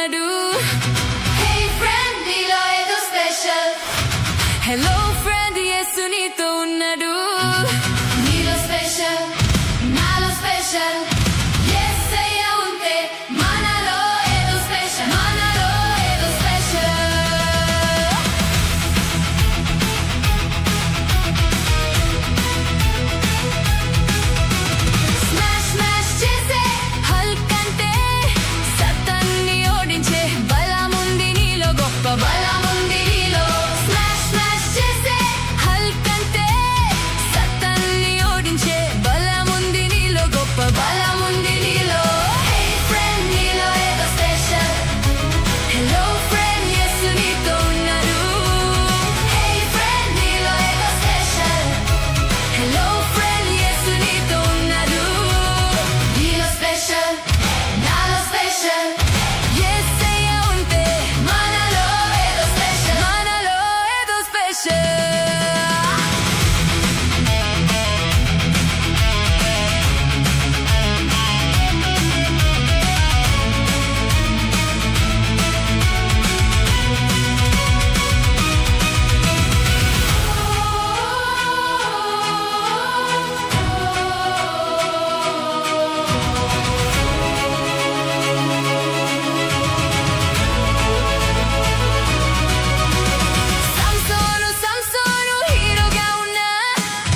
ఉన్నాడు. Hey friend, నీలో ఏదో special. Hello friend, యేసు నీతో ఉన్నాడు. నీలో special, నాలో special. యేసయ్య ఉంటే మనలో ఏదో special. మనలో ఏదో special. Smash smash చేసే హల్క్ అంటే సతాన్ని ఓడించే బలముంది నీలో, గొప్ప బలముంది నీలో. Smash smash చేసే హల్క్ అంటే సతాన్ని ఓడించే బలముంది నీలో, గొప్ప బలముంది నీలో. Hey friend, నీలో ఏదో special. Hello friend, యేసు నీతో ఉన్నాడు. Hey friend, నీలో ఏదో special. Hello friend, యేసు నీతో ఉన్నాడు. నీలో special, నాలో special. యేసయ్య ఉంటే మనలో ఏదో special. మనలో ఏదో special. సంసోను హీరోగా ఉన్నా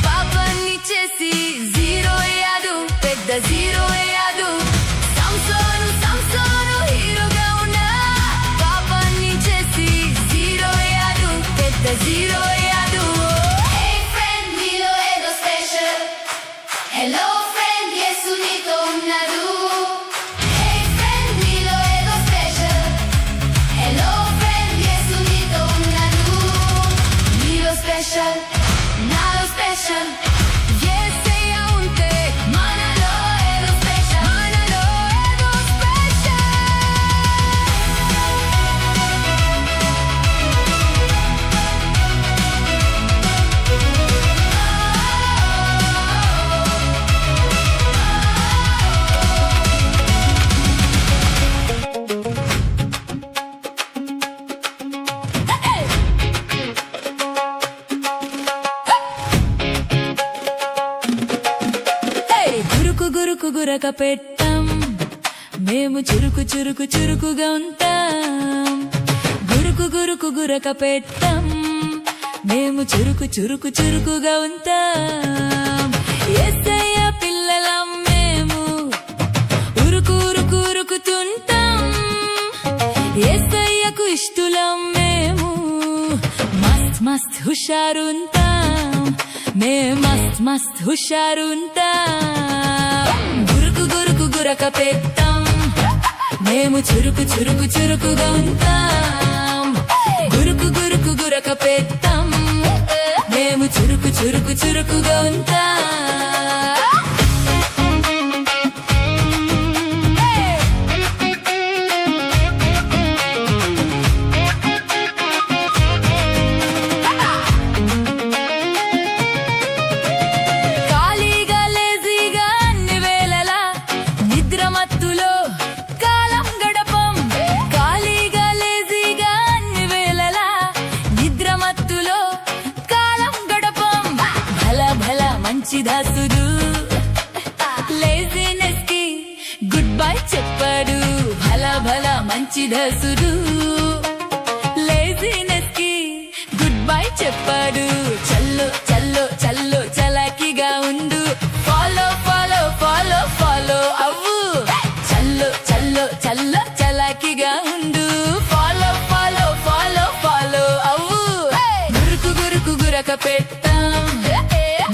పాపాన్ని చేసి జీరో అయ్యాడు, పెద్ద జీరో అయ్యాడు. సంసోను హీరోగా ఉన్నా పాపాన్ని చేసి జీరో అయ్యాడు, పెద్ద జీరో అయ్యాడు. Hey friend, నీలో ఏదో special. Hello friend, యేసు నీతో ఉన్నాడు. Hey friend, నీలో ఏదో special. Hello friend, యేసు నీతో ఉన్నాడు. నీలో special, నాలో special. యేసయ్య ఉంటే మనలో ఏదో special. మనలో ఏదో special. గురుకు గురక పెట్టం, మేము చురుకు చురుకు చురుకుగా ఉంటాం. గురుకు గురక పెట్టం, మేము చురుకు చురుకు చురుకుగా ఉంటాం. యేసయ్య పిల్లలం మేము ఉరుకుతుంటాం. యేసయ్యకు ఇష్టలం మేము మస్త్ మస్త్ హుషారుంటాం. మేము మస్త్ హుషారుంటాం. గురుకు గురక పెట్టం, మేము చురుకు చురుకు చురుకుగా ఉంటాం. గురుకు గురక పెట్టం, మేము చురుకు చురుకు చురుకుగా ఉంటాం. ఖాళీగా లేజీగా అన్ని వేళలా నిద్రమత్తులో కాలం గడపం. ఖాళీగా లేజీగా అన్ని వేళలా నిద్రమత్తులో కాలం గడపం. భల భల మంచి దాసుడు లేజినెస్ కి గుడ్ బై చెప్పాడు. భల భల మంచి దాసుడు లేజినెస్ కి గుడ్ బై చెప్పాడు. చల్లో చల్లో చల్లో చలాకీగా ఉండు. ఫాలో ఫాలో ఫాలో ఫాలో అవ్వు. చల్లో చల్లో చల్లో చలాకీగా ఉండు. ఫాలో ఫాలో ఫాలో ఫాలో అవ్వు. గురుకు గురక పెట్టాం,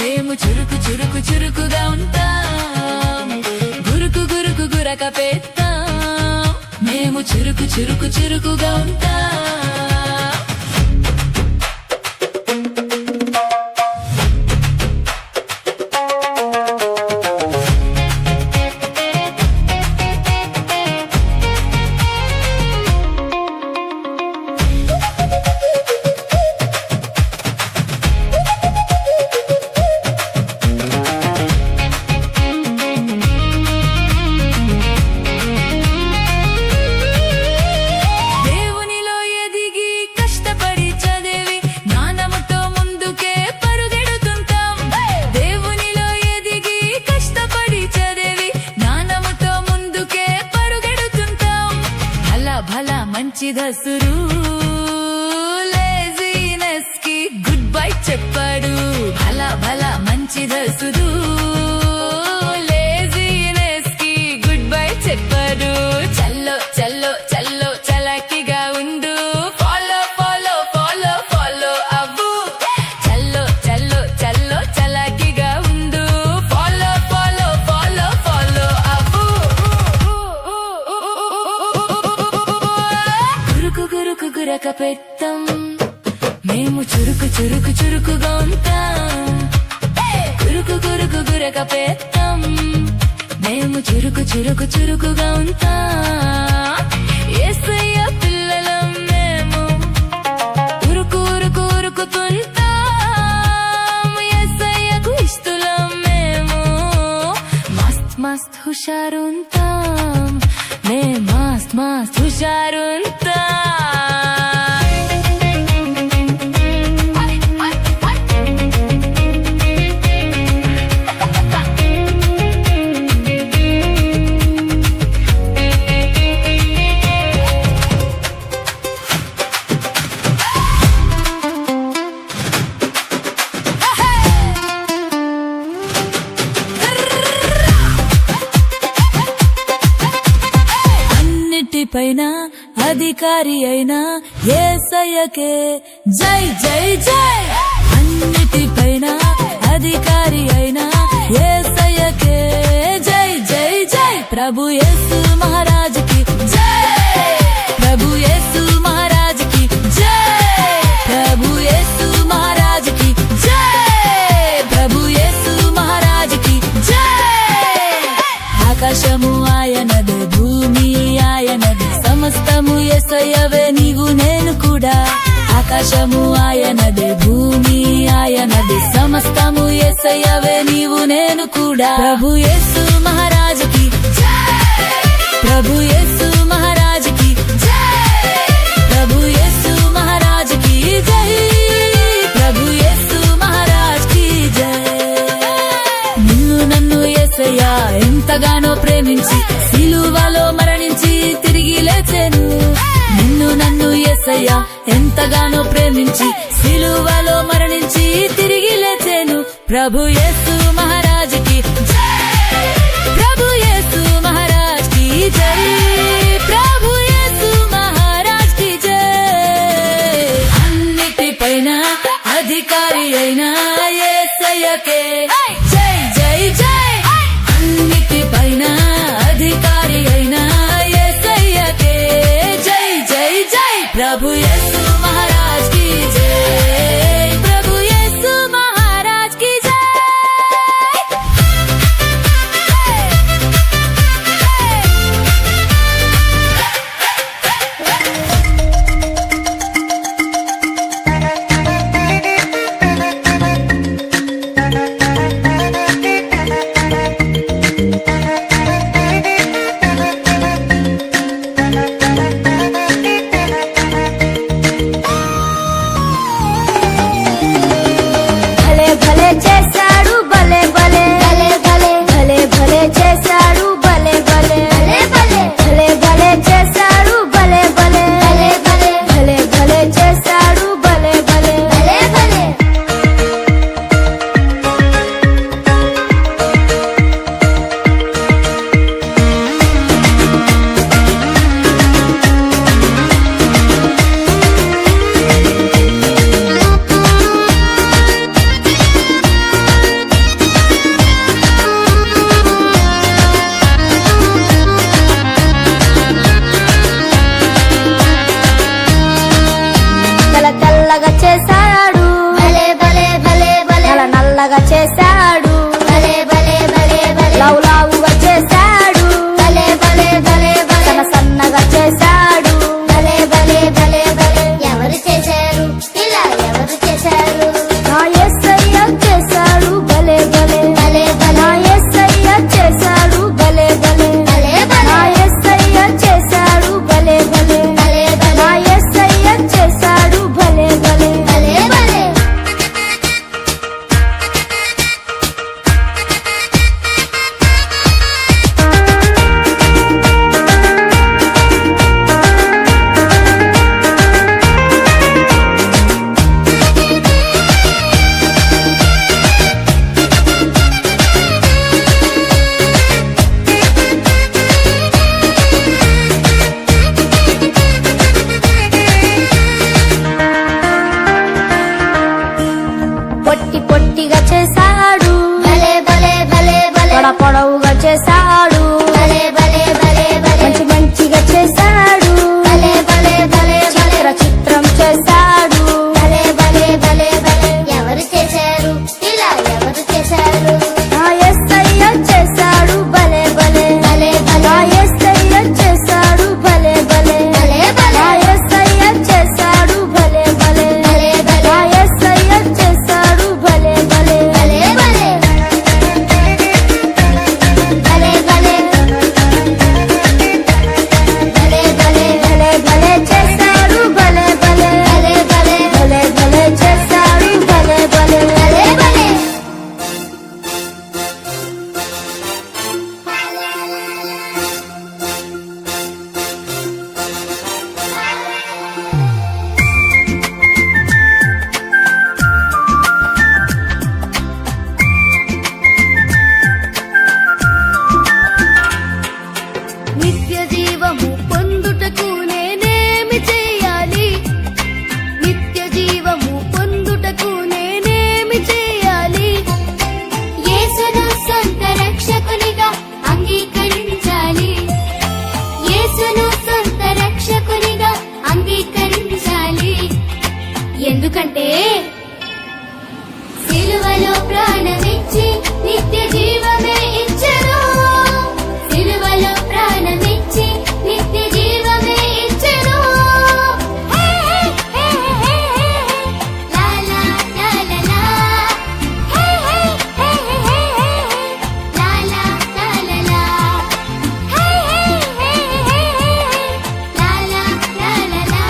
మేము చురుకు చురుకు చురుకుగా ఉంటాం. గురుకు గురక పెట్టాం, మేము చురుకు చురుకు చురుకుగా ఉంటాం. మంచిదసురు లేజినెస్ కి గుడ్ బై చెప్పాడు భలా భలా మంచిదసురు లేజినెస్ కి గుడ్ బై చెప్పాడు చల్లో చల్లో చల్లో చలాకిగా ఉండు ఫాలో ఫాలో ఫాలో ఫాలో అవ్వు చల్లో చల్లో చల్లో చలాకిగా ఉండు ఫాలో ఫాలో ఫాలో ఫాలో అవ్వు గురుకు గురుకు గురక పెట్టం మేము చురుకు చురుకు చురుకుగా ఉంటాం గురుకు గురుకు గురక పెట్టం మేము చురుకు చురుకు చురుకుగా ఉంటాం యేసయ్య పిల్లలం మేము ఉరుకు ఉరుకు ఉరుకుతుంటాం యేసయ్యకు ఇష్టలం మేము మస్త్ మస్త్ హుషారుంటాం మేము మస్త్ మస్త్ హుషారుంటాం పైన అధికారి అయినా యేసయ్యకే జై జై జై అన్నిటిపైన అధికారి అయినా యేసయ్యకే జై జై జై ప్రభు యేసు మహారాజ్ కి జై ప్రభు యేసు మహారాజ్ కి జై ప్రభు యేసు మహారాజ్ కి జై ప్రభు యేసు మహారాజ్ కి జై ఆకాశము ఆయనదే భూమి ఆయనదే సమస్తము యేసయ్యవే నీవు నేను కూడా ఆకాశము ఆయనదే భూమి ఆయనదే సమస్తము యేసయ్యవే నీవు నేను కూడా ప్రభు యేసు మహారాజ్ కి జై ప్రభు యేసు మహారాజ్ కి జై ప్రభు యేసు మహారాజ్ కి జై ప్రభు యేసు మహారాజ్ కి జై నిన్ను నన్ను యేసయ్య ఎంతగానో ప్రేమించి సిలువలో మరణించి తిరిగి లేచెను నిన్ను నన్ను యేసయ్య ఎంతగానో ప్రేమించి సిలువలో మరణించి తిరిగి లేచెను ప్రభు యేసు మహారాజ్ కి జై ప్రభు యేసు మహారాజ్ కి జై ప్రభు యేసు మహారాజ్ కి జై అన్నిటిపైన అధికారి అయినా యేసయ్యకే జై జై జై అన్నిటిపైన అధికారి అయినా యేసయ్యకే జై జై జై ప్రభు యేసు మహారాజ్ కి జై ప్రభు యేసు మహారాజ్ కి జై నిత్య జీవము పొందుటకు నేనేమి చేయాలి? నిత్య జీవము పొందుటకు నేనేమి చేయాలి? యేసును సొంత రక్షకునిగా అంగీకరించాలి. యేసును సొంత రక్షకునిగా అంగీకరించాలి. ఎందుకంటే సిలువలో ప్రాణమిచ్చి నిత్య జీవమే ఇచ్చెను. సిలువలో ప్రాణమిచ్చి నిత్య జీవమే ఇచ్చెను. హే, హే, హే, హే, లా లా లా లా లా. హే, హే, హే, హే, హే, లా లా లా లా లా. హే, హే, హే, హే, లా లా లా లా లా.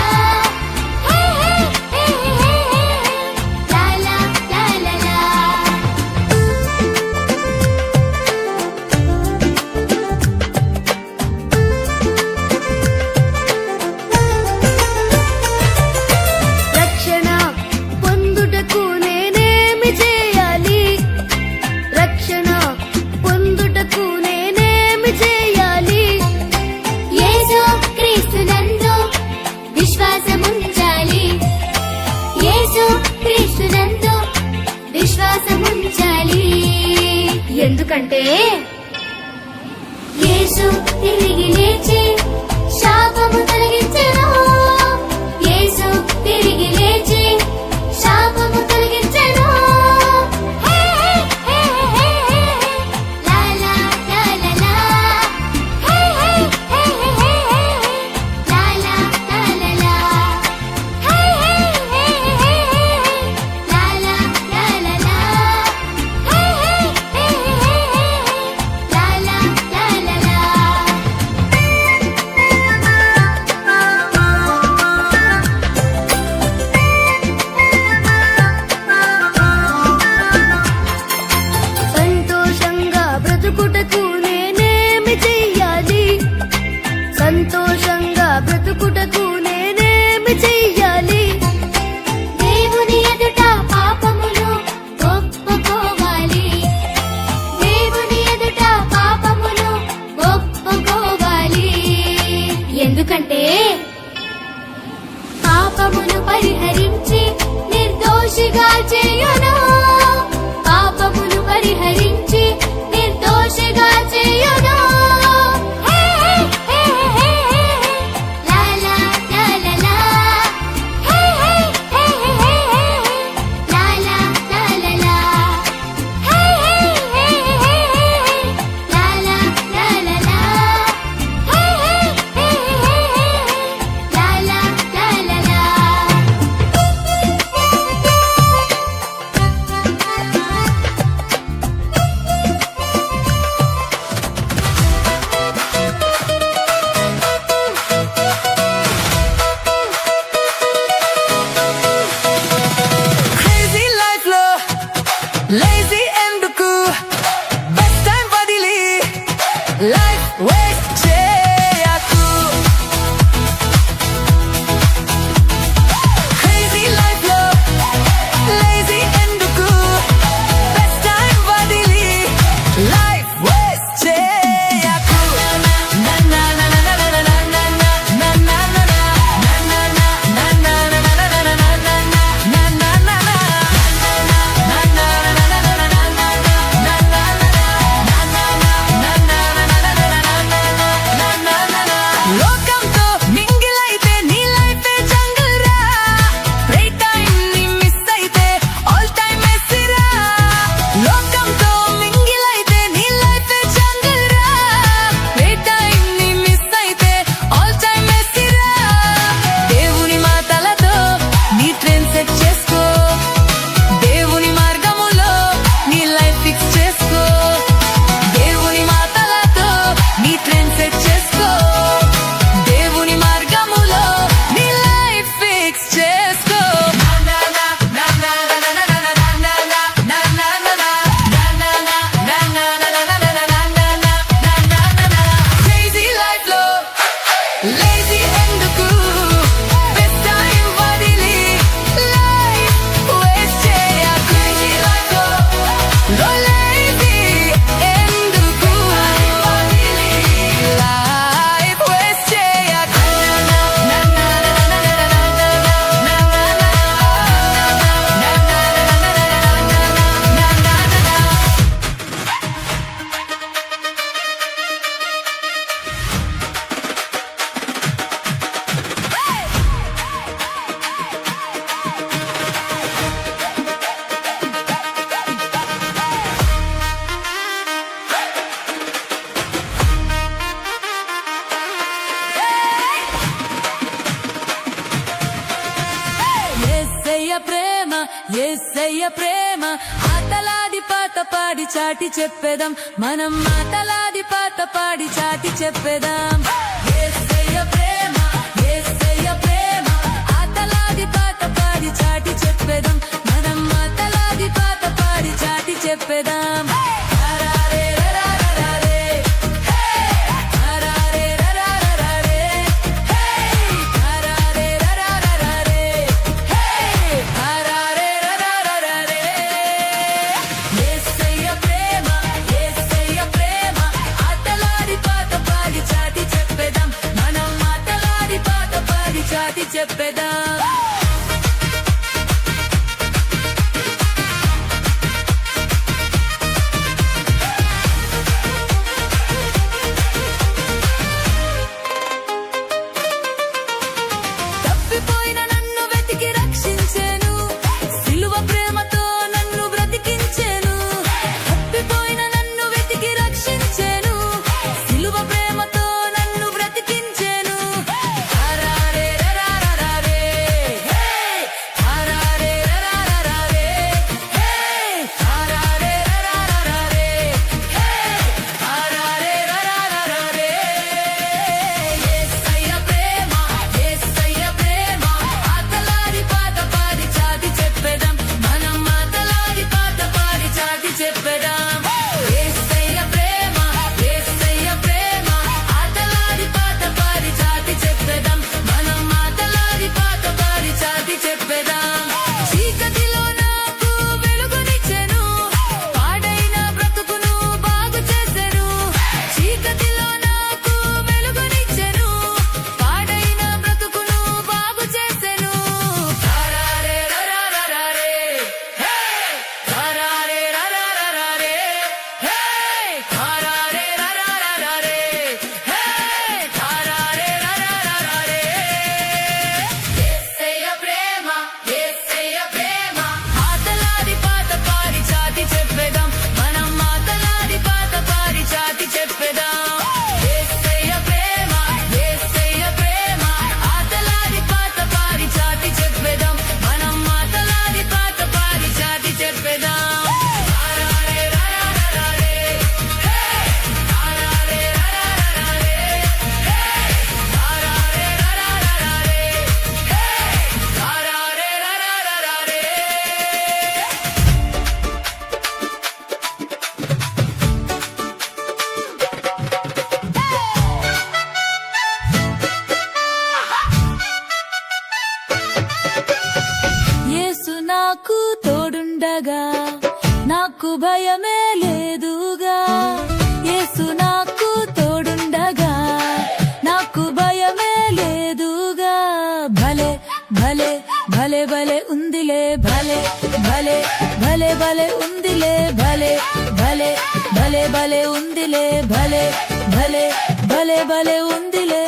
హే, హే, హే, హే, లా లా లా లా లా. రక్షణ పొందుటకు నేనేమి చేయాలి? రక్షణ పొందుటకు నేనేమి చేయాలి? యేసు క్రీస్తునందు విశ్వాసముంచాలి. యేసు క్రీస్తునందు విశ్వాసముంచాలి. ఎందుకంటే యేసు తిరిగి లేచి శాపము తొలగించెను. యేసు తిరిగి లేచి శాపము తొలగించెను. హే, హే, హే, హే, లా లా లా లా లా. హే, హే, హే, హే, లా లా లా లా లా. హే, హే, హే, హే, లా లా లా లా లా. హే, హే, హే, హే, లా లా లా లా లా. సంతోషంగా బ్రతుకుటకు నేనేమి చెయ్యాలి? సంతోషంగా బ్రతుకుటకు నేనేమి చెయ్యాలి? దేవుని ఎదుట పాపమును ఒప్పుకోవాలి. దేవుని ఎదుట పాపమును ఒప్పుకోవాలి. ఎందుకంటే పాపమును పరిహరించి నిర్దోషిగా చేయును. పాపమును పరిహరించి నిర్దోషిగా చేయును. హే, హే, హే, హే, లా లా లా లా లా. హే, హే, హే, హే, లా లా లా లా లా. హే, హే, హే, హే, లా లా లా లా లా. హే, హే, హే, లా లా లా లా లా. యేసయ్య ప్రేమ ఆటలాడి పాట పాడి చాటి చెప్పేదాం మనం ఆటలాడి పాట పాడి చాటి చెప్పేదాం యేసయ్య ప్రేమ ఆటలాడి పాట పాడి చాటి చెప్పేదాం మనం ఆటలాడి పాట పాడి చాటి చెప్పేదాం చెప్పేదా తప్పిపోయిన నన్ను వెతికి రక్షించెను సిలువ ప్రేమతో నన్ను బ్రతికించెను తప్పిపోయిన నన్ను వెతికి రక్షించెను సిలువ ప్రేమతో నన్ను బ్రతికించెను నాకు తోడుండగా నాకు భయమే లేదుగా యేసు నాకు తోడుండగా నాకు భయమే లేదుగా భలే భలే భలే భలే ఉందిలే భలే భలే భలే భలే ఉందిలే భలే భలే భలే భలే ఉందిలే భలే భలే భలే భలే ఉందిలే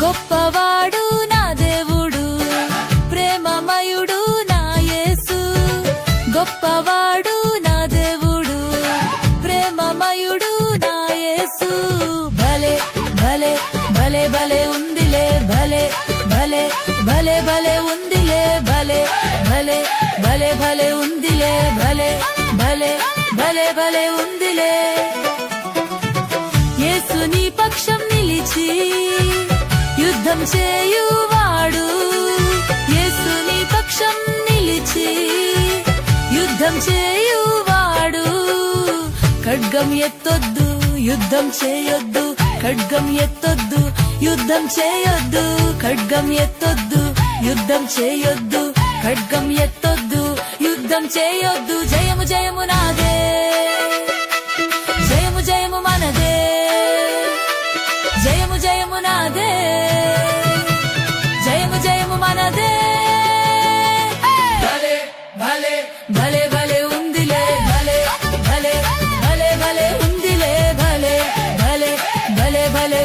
గొప్పవాడు నా దేవుడు ప్రేమమయుడు నా యేసు గొప్పవాడు నా దేవుడు ప్రేమమయుడు నా యేసు భలే భలే భలే భలే ఉందిలే భలే భలే భలే భలే ఉందిలే భలే భలే భలే భలే ఉందిలే భలే భలే భలే భలే ఉందిలే యేసు నీ పక్షం నిలిచి యుద్ధం చేయువాడు యేసు నీ పక్షం నిలిచి యుద్ధం చేయువాడు ఖడ్గం ఎత్తొద్దు యుద్ధం చేయొద్దు ఖడ్గం ఎత్తొద్దు యుద్ధం చేయొద్దు ఖడ్గం ఎత్తొద్దు యుద్ధం చేయొద్దు ఖడ్గం ఎత్తొద్దు యుద్ధం చేయొద్దు జయము జయము నాదే జయము జయము మనదే జయము జయము నాదే జయము జయము మనదే భలే భలే భలే భలే ఉందిలే భలే భలే భలే భలే ఉందిలే భలే భలే భలే భలే